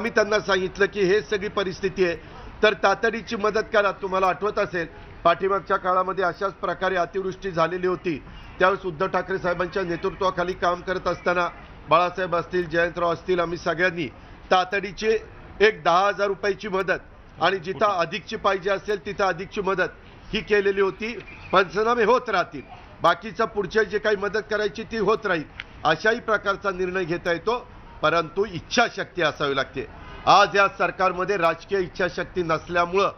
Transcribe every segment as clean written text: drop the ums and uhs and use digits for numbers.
आम्ही त्यांना सांगितलं की हे सगळी परिस्थिती आहे तर तातडीची मदत करा. तुम्हाला आठवत असेल पाठीमागच्या काळामध्ये अशाच प्रकारे अतिवृष्टी झालेली होती. त्यावेळेस उद्धव ठाकरे साहेबांच्या नेतृत्वाखाली काम करत असताना बाळासाहेब असतील, जयंतराव असतील, आम्ही सगळ्यांनी तातडीची एक 10,000 रुपयाची मदत आणि जिथं अधिकची पाहिजे असेल तिथं अधिकची मदत ही केलेली होती. पंचनामे होत राहतील, बाकीचं पुढच्या जे काही मदत करायची ती होत राहील, अशाही प्रकारचा निर्णय घेता येतो. परंतु इच्छाशक्ती असावी लागते. आज या सरकारमध्ये राजकीय इच्छाशक्ती नसल्यामुळं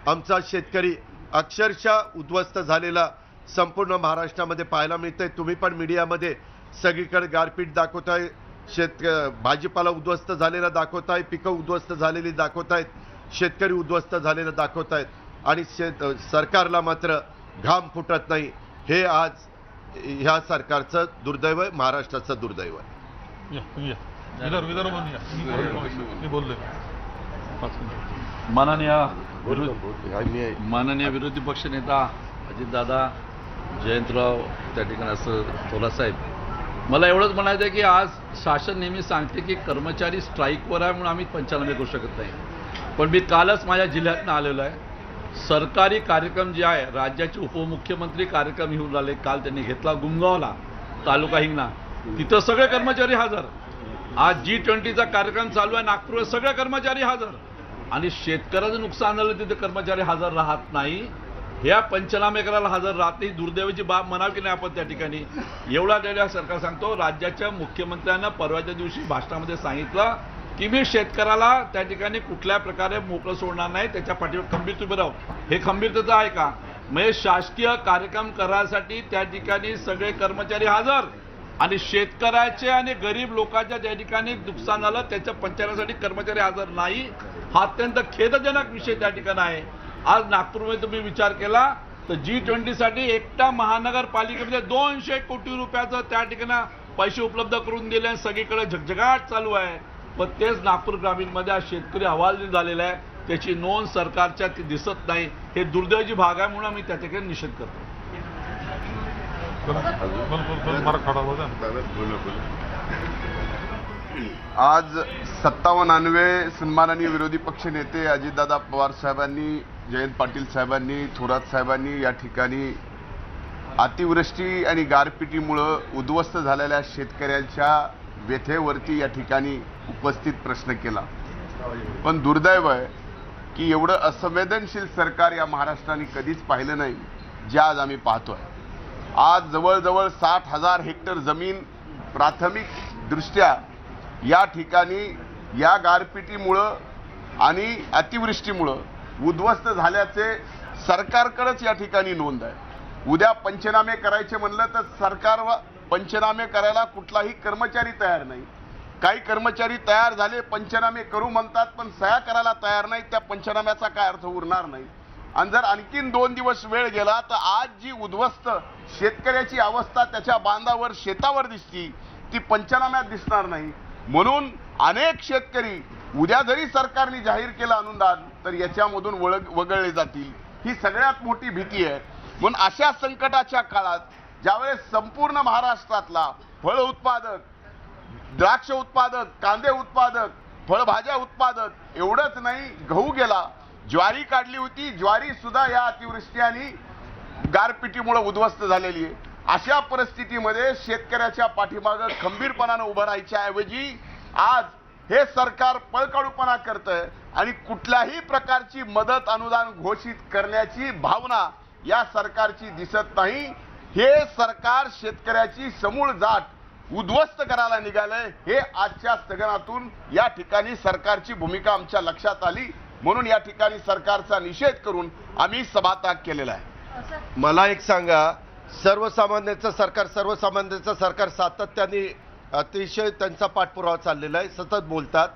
आमचा शेतकरी अक्षरशः उद्ध्वस्त झालेला संपूर्ण महाराष्ट्रामध्ये पाहायला मिळतंय. तुम्ही पण मीडियामध्ये सगळीकडे गारपीट दाखवताय, भाजीपाला उद्ध्वस्त झालेला दाखवताय, पिकं उद्ध्वस्त झालेली दाखवतायत, शेतकरी उद्ध्वस्त झालेलं दाखवतायत आणि सरकारला मात्र घाम फुटत नाही. हे आज ह्या सरकारचं दुर्दैव आहे, महाराष्ट्राचं दुर्दैव आहे. माननीय विरोधी पक्षनेता अजितदादा, जयंतराव, त्या ठिकाणी असं थोरासाहेब, मला एवढंच म्हणायचं आहे की आज शासन नेहमी सांगते की कर्मचारी स्ट्राईकवर आहे म्हणून आम्ही पंचनामे करू शकत नाही. पण मी कालच माझ्या जिल्ह्यातून आलेलो आहे. सरकारी कार्यक्रम जे आहे, राज्याचे उपमुख्यमंत्री कार्यक्रम घेऊन आले, काल त्यांनी घेतला गुमगावला, तालुका हिंगणा, तिथं सगळे कर्मचारी हजर. आज G20चा कार्यक्रम चालू आहे, नागपूरवर सगळे कर्मचारी हजर. आणि शेतकऱ्याचं नुकसान झालं तिथे कर्मचारी हजर राहत नाही, ह्या पंचनामे करायला हजर राहत नाही. दुर्दैवाची बाब म्हणाल की नाही आपण त्या ठिकाणी. एवढा डेटा सरकार सांगतो. राज्याच्या मुख्यमंत्र्यांना परवाच्या दिवशी भाषणामध्ये सांगितलं की मी शेतकऱ्याला त्या ठिकाणी कुठल्या प्रकारे मोकळं सोडणार नाही, त्याच्या पाठीवर खंबीर उभे राहू. हे खंबीरतेचं आहे का? म्हणजे शासकीय कार्यक्रम करायसाठी त्या ठिकाणी सगळे कर्मचारी हजर आणि शेतकऱ्याचे आणि गरीब लोकांच्या ज्या ठिकाणी नुकसान झालं त्याच्या पंचनाम्यासाठी कर्मचारी हजर नाही. हा अत्यंत खेदजनक विषय त्या ठिकाणी आहे. आज नागपूरमध्ये तुम्ही विचार केला तर G20साठी एकटा महानगरपालिकेमध्ये 200 कोटी रुपयाचं त्या ठिकाणी पैसे उपलब्ध करून दिले. सगळीकडे झगझगाट चालू आहे. पण तेच नागपूर ग्रामीणमध्ये आज शेतकरी हवालदिल झालेला आहे, त्याची नोंद सरकारच्या ती दिसत नाही. हे दुर्दैवाची भाग आहे म्हणून आम्ही त्या ठिकाणी निषेध करतो. आज 57 सन्माननीय विरोधी पक्ष नेते अजितदादा पवार साहेबांनी, जयंत पाटील साहेबांनी, थोरात साहेबांनी या ठिकाणी अतिवृष्टी आणि गारपिटीमुळं उद्ध्वस्त झालेल्या शेतकऱ्यांच्या व्यथेवरती या ठिकाणी उपस्थित प्रश्न केला. पण दुर्दैव आहे की एवढं असंवेदनशील सरकार या महाराष्ट्राने कधीच पाहिलं नाही जे आज आम्ही पाहतोय. आज जवळजवळ 60,000 हेक्टर जमीन प्राथमिकदृष्ट्या या ठिकाणी या गारपिटीमुळं आणि अतिवृष्टीमुळं उद्ध्वस्त झाल्याचे सरकारकडेच या ठिकाणी नोंद आहे. उद्या पंचनामे करायचे म्हणलं तर सरकार पंचनामे करायला कुठलाही कर्मचारी तयार नाही. काही कर्मचारी तयार झाले, पंचनामे करू म्हणतात, पण सह्या करायला तयार नाही. त्या पंचनाम्याचा काय अर्थ उरणार नाही. आणि जर आणखीन 2 दिवस वेळ गेला तर आज जी उद्ध्वस्त शेतकऱ्याची अवस्था त्याच्या बांधावर शेतावर दिसती ती पंचनाम्यात दिसणार नाही. म्हणून अनेक शेतकरी उद्या जरी सरकारने जाहीर केलं अनुदान तर याच्यामधून वगळले जातील, ही सगळ्यात मोठी भीती आहे. म्हणून अशा संकटाच्या काळात ज्यावेळेस संपूर्ण महाराष्ट्रातला फळ उत्पादक, द्राक्ष उत्पादक, कांदे उत्पादक, फळभाज्या उत्पादक, एवढंच नाही गहू गेला, ज्वारी काढली होती, ज्वारी सुद्धा या अतिवृष्टी आणि गारपिटीमुळे उद्ध्वस्त झालेली आहे. अशा परिस्थितीमध्ये शेतकऱ्याच्या पाठीमागं खंबीरपणानं उभं राहायच्या ऐवजी आज हे सरकार पळकाडूपणा करतंय आणि कुठल्याही प्रकारची मदत अनुदान घोषित करण्याची भावना या सरकारची दिसत नाही. हे सरकार शेतकऱ्याची समूळ जाट उद्ध्वस्त करायला निघालंय. हे आजच्या स्थगनातून या ठिकाणी सरकारची भूमिका आमच्या लक्षात आली. म्हणून या ठिकाणी सरकारचा निषेध करून आम्ही सभात्याग केलेला आहे. मला एक सांगा, सर्वसामान्यांचं सरकार सातत्याने अतिशय त्यांचा पाठपुरावा चाललेला आहे, सतत बोलतात.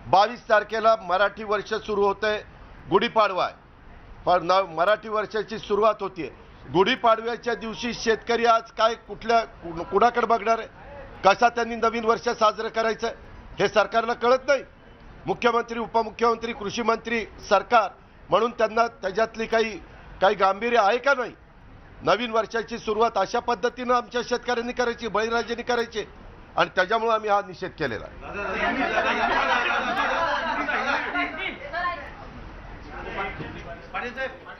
22 तारखेला मराठी वर्ष सुरू होतंय, गुढीपाडवा आहे, पण मराठी वर्षाची सुरुवात होतीये. गुढीपाडव्याच्या दिवशी शेतकरी आज काय कुणाकडे बघणार आहे? कसा त्यांनी नवीन वर्ष साजरं करायचं हे सरकारला कळत नाही. मुख्यमंत्री, उपमुख्यमंत्री, कृषी मंत्री, सरकार म्हणून त्यांना त्याच्यातली काही गांभीर्य आहे का नाही? नवीन वर्षाची सुरुवात अशा पद्धतीनं आमच्या शेतकऱ्यांनी करायची, बळीराजांनी करायची आणि त्याच्यामुळे आम्ही हा निषेध केलेला आहे. पाटील साहेब